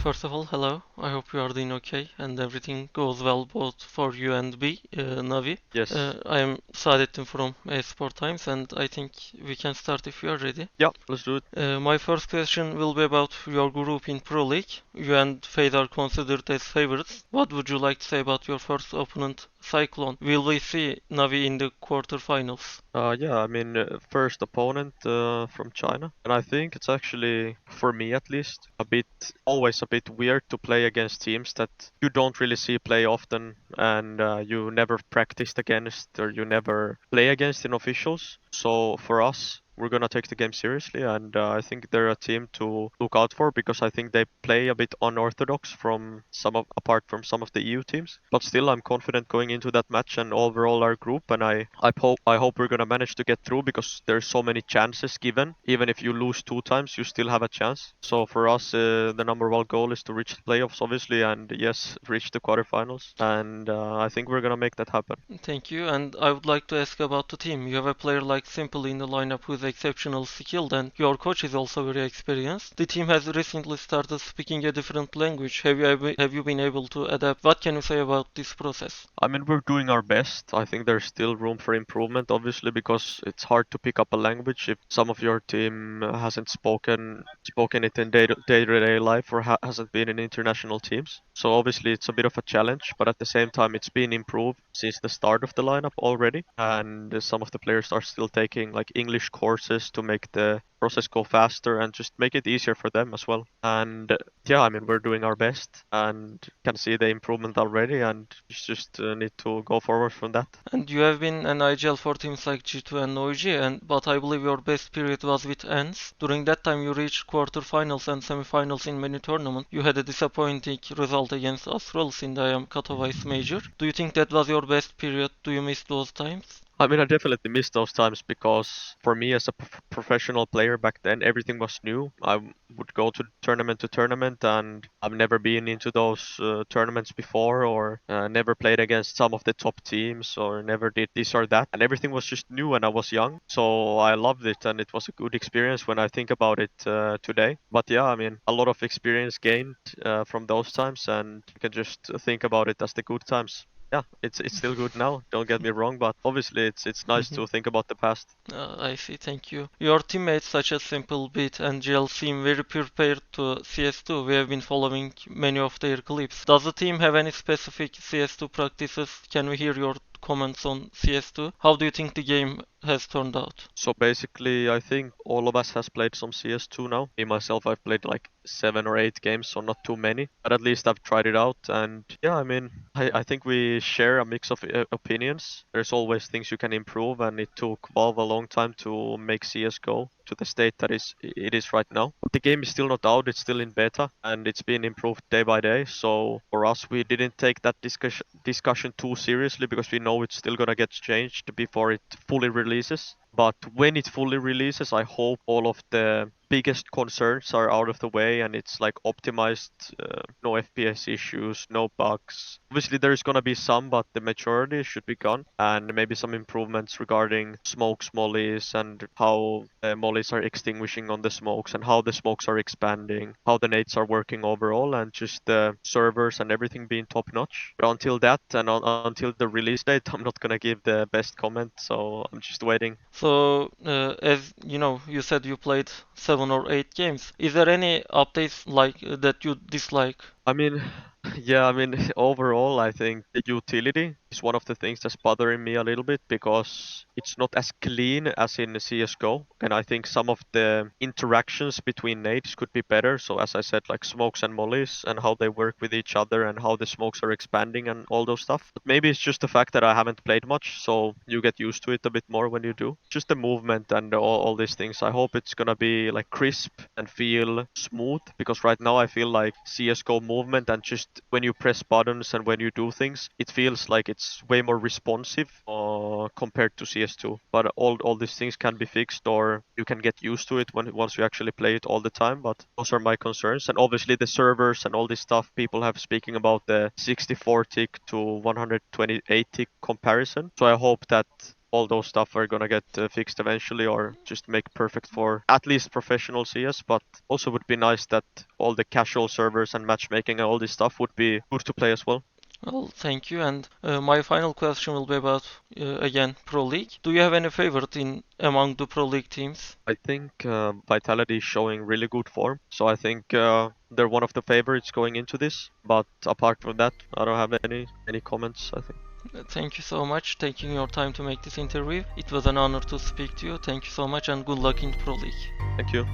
First of all, hello. I hope you are doing okay and everything goes well both for you and me, Navi. Yes. I am Saadettin from Esportimes and I think we can start if you are ready. Yeah, let's do it. My first question will be about your group in Pro League. You and Fade are considered as favorites. What would you like to say about your first opponent, Cyclone? Will we see Navi in the quarterfinals? First opponent from China, and I think it's actually, for me at least, always a bit weird to play against teams that you don't really see play often, and you never practiced against or you never play against in officials. So for us, we're gonna take the game seriously, and I think they're a team to look out for because I think they play a bit unorthodox apart from some of the EU teams. But still, I'm confident going into that match and overall our group, and I hope we're gonna manage to get through because there's so many chances given. Even if you lose 2 times, you still have a chance. So for us, the number one goal is to reach the playoffs, obviously, and yes, reach the quarterfinals. And I think we're gonna make that happen. Thank you, and I would like to ask about the team. You have a player like Simple in the lineup who is exceptional skilled, and your coach is also very experienced. The team has recently started speaking a different language. Have you been able to adapt? What can you say about this process? I mean, we're doing our best. I think there's still room for improvement, obviously, because it's hard to pick up a language if some of your team hasn't spoken it in day-to-day life or hasn't been in international teams. So obviously, it's a bit of a challenge, but at the same time, it's been improved since the start of the lineup already, and some of the players are still taking like English courses to make the process go faster and just make it easier for them as well. And yeah, I mean, we're doing our best and can see the improvement already, and just need to go forward from that. And you have been an IGL for teams like G2 and OG, but I believe your best period was with ENS. During that time, you reached quarterfinals and semifinals in many tournaments. You had a disappointing result against Astralis in the IM Katowice Major. Do you think that was your best period? Do you miss those times? I mean, I definitely miss those times because for me as a professional player back then, everything was new. Would go to tournament, and I've never been into those tournaments before, or never played against some of the top teams, or never did this or that. And everything was just new, and I was young, so I loved it, and it was a good experience when I think about it today. But yeah, I mean, a lot of experience gained from those times, and you can just think about it as the good times. Yeah, it's still good now. Don't get me wrong, but obviously it's nice to think about the past. I see, thank you. Your teammates such as Simple, Beat, and GL seem very prepared to CS2. We have been following many of their clips. Does the team have any specific CS2 practices? Can we hear your comments on CS2? How do you think the game has turned out? So basically, I think all of us has played some CS2 now. Me myself, I've played like 7 or 8 games, so not too many. But at least I've tried it out, and yeah, I mean, I think we share a mix of opinions. There's always things you can improve, and it took Valve a long time to make CS:GO to the state that it is right now. But the game is still not out; it's still in beta, and it's been improved day by day. So for us, we didn't take that discussion too seriously because we know it's still gonna get changed before it fully releases. But when it fully releases, I hope all of the biggest concerns are out of the way and it's like optimized, no FPS issues, no bugs. Obviously, there's gonna be some, but the majority should be gone, and maybe some improvements regarding smokes mollies and how mollies are extinguishing on the smokes and how the smokes are expanding, how the nades are working overall, and just the servers and everything being top notch. But until that and until the release date, I'm not gonna give the best comment, so I'm just waiting. So, as you know, you said you played 7 or 8 games. Is there any updates like that you dislike? I mean, yeah, I mean, overall, I think the utility is one of the things that's bothering me a little bit because it's not as clean as in CSGO. And I think some of the interactions between nades could be better. So, as I said, like smokes and mollies and how they work with each other and how the smokes are expanding and all those stuff. But maybe it's just the fact that I haven't played much, so you get used to it a bit more when you do. Just the movement and all these things. I hope it's gonna be like crisp and feel smooth because right now I feel like CSGO movement and just when you press buttons and when you do things, it feels like it's way more responsive compared to CS2. But all these things can be fixed, or you can get used to it once you actually play it all the time. But those are my concerns, and obviously the servers and all this stuff people have speaking about the 64 tick to 128 tick comparison. So I hope that all those stuff are gonna get fixed eventually, or just make perfect for at least professional CS. But also would be nice that all the casual servers and matchmaking and all this stuff would be good to play as well. Well, thank you. And my final question will be about, again, Pro League. Do you have any favorite among the Pro League teams? I think Vitality is showing really good form, so I think they're one of the favorites going into this. But apart from that, I don't have any comments, I think. Thank you so much taking your time to make this interview. It was an honor to speak to you. Thank you so much and good luck in Pro League. Thank you.